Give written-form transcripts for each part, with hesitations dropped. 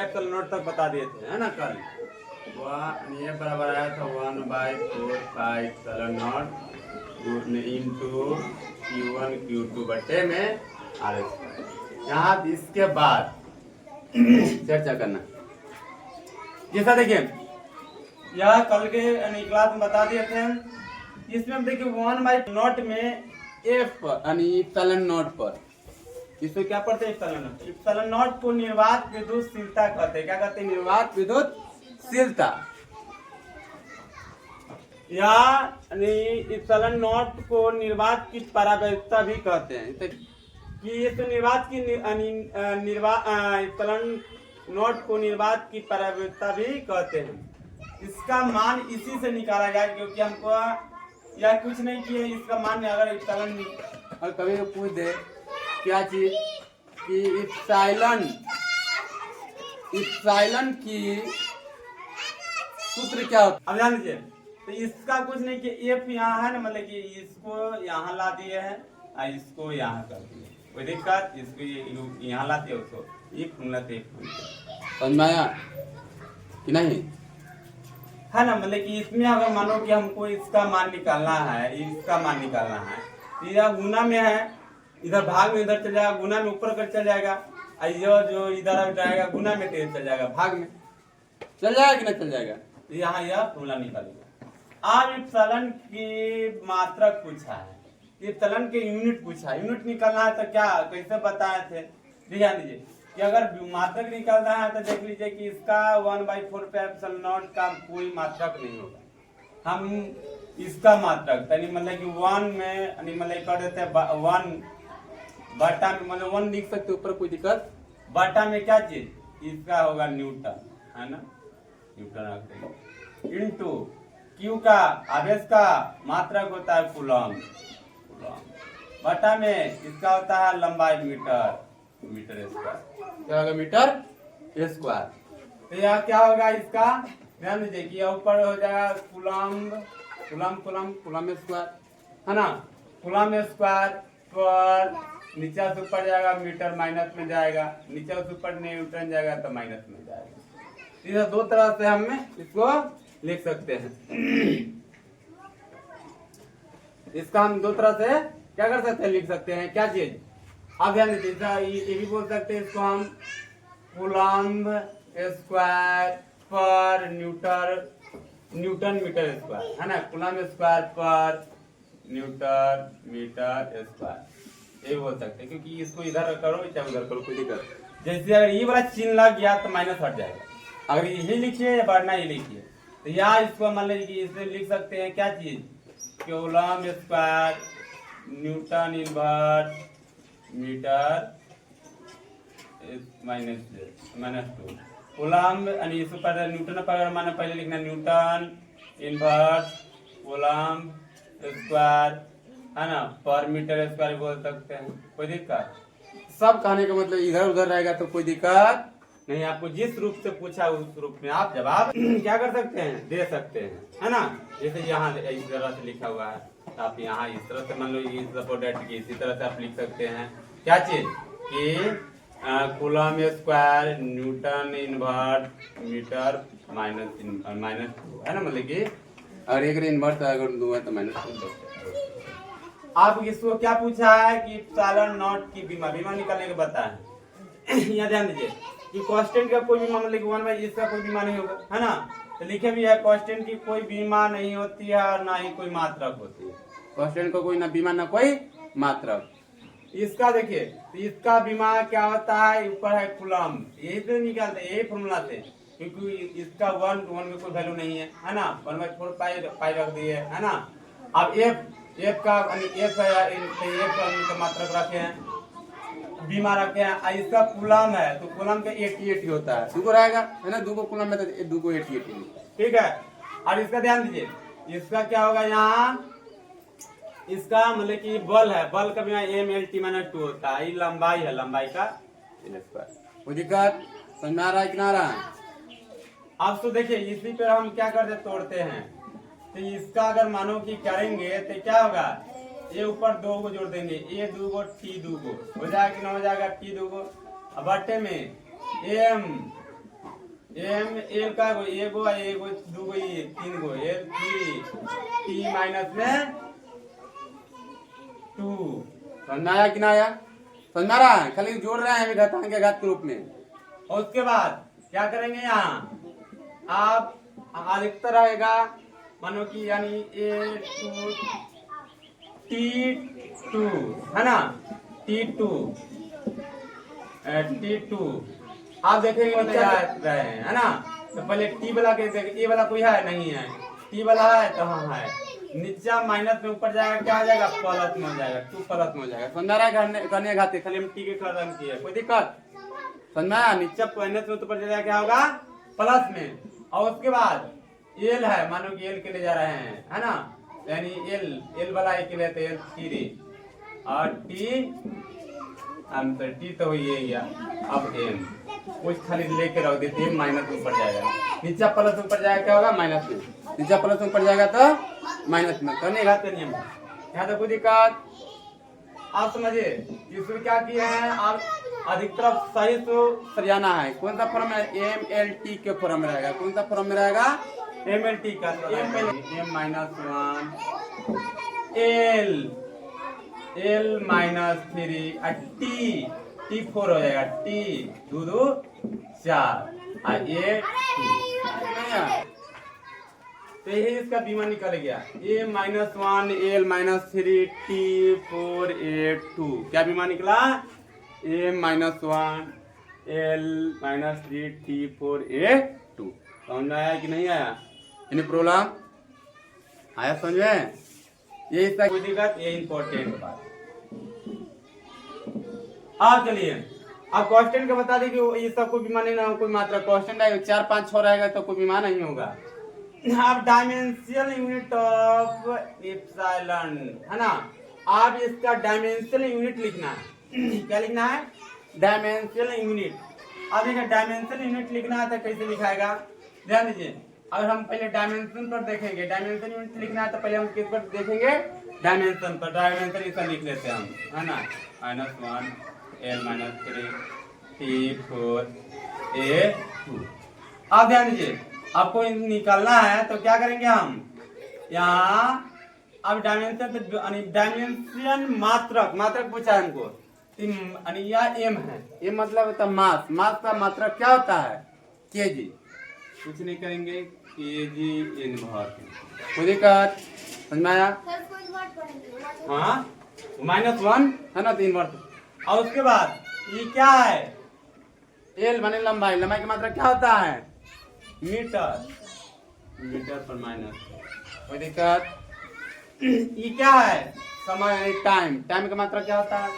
Epsilon not तक बता दिए थे, है ना कल। ये बराबर आया था 1/4 pi epsilon not into Q1 Q2 बटे में R²। यहाँ इसके बाद चर्चा करना, जैसा देखिए यह कल के क्लास में बता दिए थे। इसमें हम देखिए 1/0 में F यानी एप्सिलॉन नॉट पर, इसमें क्या पढ़ते हैं एप्सिलॉन नॉट। एप्सिलॉन नॉट को निर्वात विद्युतशीलता कहते हैं। क्या कहते हैं? निर्वात विद्युतशीलता, या एप्सिलॉन नॉट को निर्वात की परावैद्युता भी कहते हैं। कि ये तो निर्वात की एप्सिलॉन नॉट को निर्वात की परावैद्युता भी कहते हैं। इसका मान इसी से निकाला गया, क्योंकि हमको या कुछ नहीं किया इसका मान। अगर एप्सिलॉन और कभी पूछ दे क्या चीज कि एप्सिलॉन की सूत्र क्या होता है, अब ध्यान दीजिए। तो इसका कुछ नहीं कि एफ यहाँ है ना, मतलब कि इसको यहाँ ला दिए हैं और इसको यहाँ कर दिए, कोई दिक्कत? इसको यहाँ लाते हो तो एक फॉर्मूला थे, समझ में आया कि नहीं? है ना, मतलब कि इसमें अगर मानो कि हमको इसका मान निकालना है, इसका मान निकालना है, तो इधर गुना में है, इधर भाग में इधर चल जाएगा, गुना में ऊपर कर चल जाएगा, और जो इधर जाएगा गुना में तेज चल जाएगा, भाग में चल जाएगा कि नहीं चल जाएगा। तो यहाँ यह फॉर्मूला निकालेगा। अब एप्सिलॉन की मात्रक पूछा है, एप्सिलॉन के यूनिट पूछा है, यूनिट निकालना है तो क्या कैसे बताए थे, ध्यान दीजिए कि अगर मात्रक निकालना है तो देख लीजिए कि इसका 1/4 पे एप्सिलॉन नॉट का कोई मात्रक नहीं होगा। हम इसका मात्रक यानी मतलब कि 1 में मतलब कर देते हैं 1 बटा में, मतलब 1 लिख सकते ऊपर, कोई दिक्कत। बटा में क्या चीज इसका होगा न्यूटन, है ना, न्यूटन रखते हैं। इंटू क्यू का आवेश का मात्रक होता है कूलम, बटा में इसका होता है लंबाई मीटर स्क्वायर, क्या होगा? Metre square. तो यहाँ क्या होगा इसका, ध्यान दीजिए कि यह ऊपर हो जाएगा कूलम स्क्वायर, है ना, कूलम स्क्वायर पर नीचे से ऊपर जाएगा मीटर, माइनस में जाएगा, नीचे से ऊपर न्यूटन जाएगा तो माइनस में जाएगा। इधर दो तरह से हम इसको लिख सकते हैं। इसका हम दो तरह से क्या कर सकते हैं, लिख सकते हैं। क्या चीज? अब ध्यान दीजिए, ये भी बोल सकते हैं इसको हम कूलम स्क्वायर पर न्यूटन मीटर स्क्वायर, है ना, कूलम स्क्वायर पर न्यूटन मीटर स्क्वायर, ये बोल सकते हैं। क्योंकि इसको इधर करो चाहे उधर करो, कोई दिक्कत। जैसे अगर ये वाला चिन्ह लग गया तो माइनस हट जाएगा। अगर यही लिखिए या बढ़ना ही लिखिए, तो यहाँ इसको मान लीजिए इसमें लिख सकते हैं क्या चीज, coulomb square newton inverse metre -2 coulomb, यानी इस पर न्यूटन पर माने पहले लिखना न्यूटन इनवर्स कूलम स्क्वायर, है ना, पर मीटर स्क्वायर बोल सकते हैं, कोई दिक्कत? सब कहने का मतलब इधर उधर रहेगा तो कोई दिक्कत नहीं। आपको जिस रूप से पूछा उस रूप में आप जवाब क्या कर सकते हैं, दे सकते हैं, है ना। जैसे यहाँ इस तरह से लिखा हुआ है तो आप यहाँ इस तरह से मान लो इसी तरह से आप लिख सकते हैं। क्या चीज कि coulomb square newton inverse metre -2, है ना, मतलब कि और एक इनवर्स अगर 2 है तो -2। आप इसको क्या पूछा है कि एप्सिलॉन नॉट की बीमा निकालने के बताए। यहाँ ध्यान दीजिए कि कांस्टेंट का कोई बीमा मतलब 1/, इसका कोई बीमा नहीं होगा, है ना। तो लिखे भी है कांस्टेंट की कोई बीमा नहीं होती है और ना ही कोई मात्रक होती है। कांस्टेंट का कोई ना बीमा ना कोई मात्रक। इसका देखिए, तो इसका बीमा क्या होता है, ऊपर है कूलम, यही तो निकालते यही फॉर्मूला से, क्योंकि इसका 1 में कोई वैल्यू नहीं है ना, 1/4 पाई रख दिए, है ना। अब एफ का एफ का मात्रक रखे हैं, बीमा रखे हैं, इसका कूलम है तो कूलम के 80 होता है, 2 रहेगा, है ना, 2 कूलम में तो 2 80, ठीक है। और इसका ध्यान दीजिए, इसका क्या होगा यहाँ, इसका मतलब कि बल है, बल का बीमा MLT-2 होता है, ये लंबाई है, लंबाई का कोई दिक्कत समझ में आ रहा है कि ना आ रहा है? अब तो देखिए इसी पे हम क्या करते तोड़ते हैं, तो इसका अगर मानो कि करेंगे तो क्या होगा, ये ऊपर 2 को जोड़ देंगे, ये 2 को T 2 को हो जाएगा कि ना हो जाएगा, T 2 को बटे में M एम एल का एगो एगो दूगो ये तीन गो एल 3 टी माइनस में 2। समझ में आया कि ना आया? समझ में आ रहा है? खाली जोड़ रहे हैं घातांक के घात के रूप में। और उसके बाद क्या करेंगे यहाँ आप अधिकतर रहेगा मानो कि यानी A2 T2 है ना T2 आप देखेंगे रहे हैं है ना। तो पहले टी वाला के देखें, ए वाला कोई है नहीं है, टी वाला है तो हाँ है। नीचा माइनस में ऊपर जाएगा क्या हो जाएगा प्लस में हो जाएगा 2 प्लस में हो जाएगा। समझ रहा है करने घाते खाली हम टी के खत्म किए कोई दिक्कत समझा। नीचे माइनस में ऊपर जाएगा क्या होगा प्लस में। और उसके बाद एल है मानो कि एल के ले जा रहे हैं है ना यानी एल वाला एक ले तो एल 3 और टी तो ये गया। अब एम कुछ खाली लेके रख देते हैं माइनस ऊपर जाएगा नीचा प्लस ऊपर जाएगा क्या होगा माइनस में। नीचा प्लस ऊपर जाएगा तो माइनस में करने घाते नियम यहाँ तो कोई दिक्कत आप समझिए। इसमें क्या किए हैं आप अधिकतर सही तो सरियाना है। कौन सा फॉर्म है एम एल टी के फॉर्म में रहेगा। कौन सा फॉर्म में रहेगा एम एल टी का M minus 1 L minus 3 T 4 हो जाएगा टी 2 2 4 और ए 2 तो यही इसका बीमा निकल गया ए माइनस 1 एल माइनस 3 टी 4 ए 2 क्या बीमा निकला ए माइनस 1 एल माइनस 3 टी 4 ए 2। समझ में आया कि नहीं आया? एनी प्रॉब्लम आया समझ में? ये इसका कोई दिक्कत ये इम्पोर्टेंट बात। अब चलिए अब क्वेश्चन का बता दें कि ये सब कोई बीमा नहीं ना कोई मात्रा क्वेश्चन 4 5 6 रहेगा तो कोई बीमा नहीं होगा। अब डायमेंशियल यूनिट ऑफ एप्सिलॉन है ना आप इसका डायमेंशियल यूनिट लिखना है। क्या लिखना है डायमेंशियल यूनिट। अब देखिए डायमेंशियल यूनिट लिखना है तो कैसे लिखाएगा ध्यान दीजिए। अगर हम पहले डायमेंशन पर देखेंगे डायमेंशन यूनिट लिखना है तो पहले हम किस पर देखेंगे डायमेंशन पर। डायमेंशन इसका लिख लेते हैं हम है ना -1 एल माइनस 3 टी 4 ए 2। अब ध्यान दीजिए आपको निकालना है तो क्या करेंगे हम यहाँ अब डायमेंशन मात्रक पूछा है हमको यह एम है। एम मतलब होता है मास का मात्रक क्या होता है केजी। कुछ नहीं करेंगे केजी इनवर्स कोई दिक्कत समझ में आया? हाँ -1 है ना तो इनवर्स। और उसके बाद ये क्या है एल माने लंबाई की मात्रा क्या होता है मीटर पर माइनस कोई दिक्कत। ये क्या है समय यानी टाइम का मात्रा क्या होता है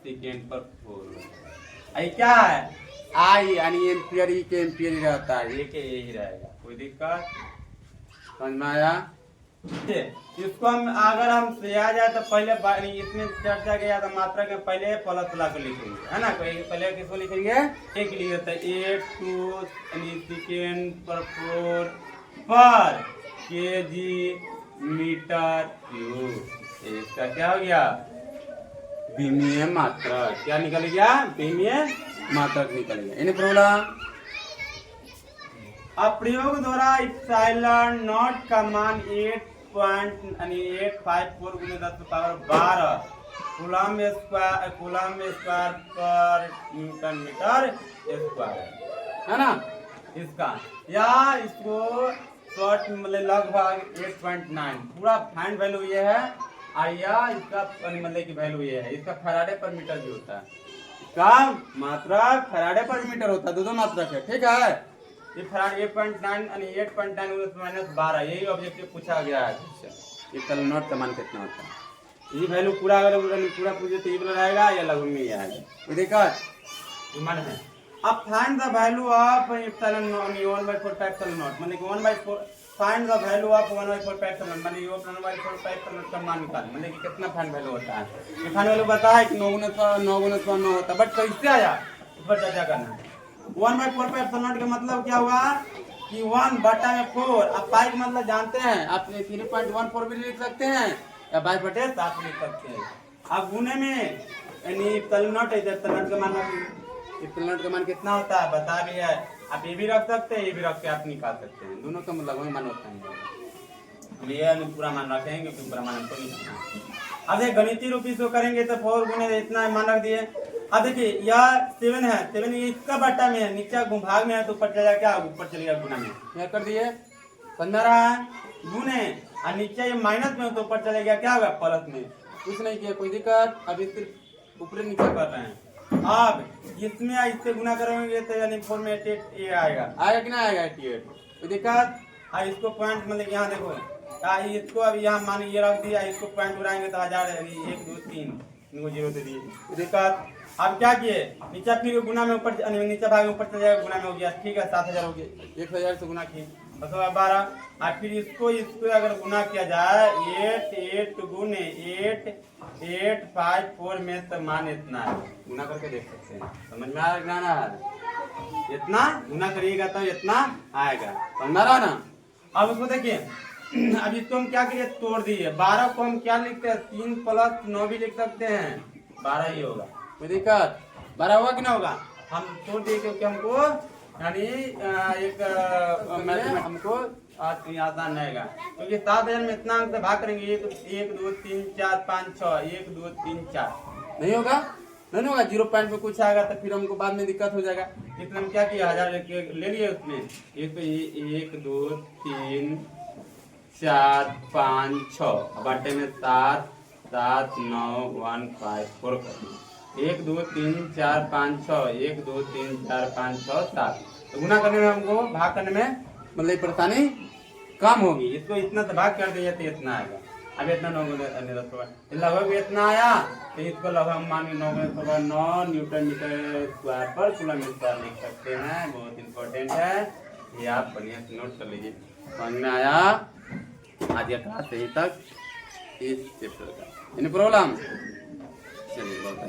सेकेंड पर 4। ये क्या है आई यानी एम्पियर ई के एम्पियर ही रहता है ये के यही रहेगा कोई दिक्कत समझ में आया? इसको हम अगर हम से आ जाए तो पहले इसमें चर्चा किया तो मात्रा के पहले प्लस ला को लिखेंगे है ना। पहले किसको लिखेंगे एक लिख देता है 8 2 सेकेंड पर 4 पर केजी मीटर क्यूब। इसका क्या हो गया विमीय मात्रक। क्या निकल गया विमीय मात्रक निकल गया। Any problem? अब प्रयोग द्वारा एप्सिलॉन नॉट का मान 8.854 × 10⁻12 कूलम स्क्वायर पर न्यूटन मीटर स्क्वायर है ना इसका या इसको शॉर्ट मतलब लगभग 8.9 पूरा फाइंड वैल्यू ये है या इसका मतलब की वैल्यू ये है। इसका फैराडे पर मीटर भी होता है। इसका मात्रक फैराडे पर मीटर होता है। दो मात्रक है ठीक है। ये फैराडे 8.9 -12 यही ऑब्जेक्टिव पूछा गया है। ये कल नॉट का मान कितना होता है ये वैल्यू पूरा अगर पूरा पूछे तो ये रहेगा या लगभग में आएगा देखा मान है। अब find the value of epsilon 1/4 epsilon not मतलब 1/4 find the value of 1/4 epsilon मतलब ये 1/4 एप्सिलॉन का मान निकाल मतलब कि कितना फाइंड वैल्यू होता है। ये फाइंड वैल्यू पता है कि 9 होता है बट कैसे आया इस पर चर्चा करना है। 1/4 एप्सिलॉन का मतलब क्या हुआ कि 1/4। अब पाई का मतलब जानते हैं आप 3.14 भी लिख सकते हैं या 22/7 लिख सकते हैं। अब गुने में यानी एप्सिलॉन नॉट है एप्सिलॉन का मान इक्विवेलेंट का मान कितना होता है बता भी है। आप ये भी रख सकते हैं, ये भी रख के आप निकाल सकते हैं, दोनों का लगभग मान होता है। हम ये पूरा मान रखेंगे क्योंकि पूरा मान हमको नहीं पता। अब गणितीय रूप इसको करेंगे तो 4 गुने इतना मान रख दिए। अब देखिए यह 7 है, 7 ये इसका बट्टा में है, नीचे भाग में है तो ऊपर चलेगा क्या, ऊपर चलेगा गुना में। क्या कर दिए 15 गुने और नीचे ये माइनस में तो ऊपर चलेगा क्या होगा प्लस में। कुछ नहीं किया कोई दिक्कत। अभी सिर्फ ऊपर नीचे कर रहे हैं। अब इसमें इससे गुना करेंगे तो यानी 4 में 88 ये आएगा कि ना आएगा 88 कोई दिक्कत। और इसको पॉइंट मतलब यहाँ देखो इसको अब यहाँ मान ये रख दिया, इसको पॉइंट उड़ाएंगे तो 1000 1 2 3 इनको 0 से दिए दिक्कत। अब क्या किए नीचे फिर गुना में ऊपर नीचे भाग में ऊपर चले जाएगा गुना में हो गया ठीक है 7000 हो गया 1000 से गुना किए बस 12। और फिर इसको अगर गुना किया जाए 8 गुने 8 में तो मान इतना है। गुना करके देख सकते हैं समझ में आएगा ना, इतना गुना करिएगा तो इतना आएगा समझ में आ रहा ना। अब उसको देखिए अब इसको हम क्या किए तोड़ दिए। 12 को हम क्या लिखते हैं 3 + 9 भी लिख सकते हैं 12 ही होगा कोई दिक्कत। 12 होगा कि ना होगा हम तोड़ दिए क्योंकि हमको यानी एक हमको आसान रहेगा क्योंकि 7000 में इतना अंक से भाग करेंगे 1 2 3 4 5 6 1 2 3 4 नहीं होगा नहीं होगा 0 पॉइंट पे कुछ आएगा तो फिर हमको बाद में दिक्कत हो जाएगा। इसलिए हम क्या किया 1000 ले लिए उसमें 1 2 3 4 5 6 बटे में 7 7 9 1 5 4 1 2 3 4 5 6 1 2 3 4 5 6 7 तो गुना करने में हमको भाग करने में मतलब परेशानी कम होगी। इसको इतना से भाग कर दिए तो इतना आएगा। अब इतना 9 लगभग इतना आया तो इसको लगभग मान 9 न्यूटन मीटर स्क्वायर पर किलोमीटर लिख सकते हैं। बहुत इंपॉर्टेंट है ये आप बढ़िया से नोट कर लीजिए। समझ में आया आज का क्लास यहीं तक इस चैप्टर का प्रॉब्लम चलिए बहुत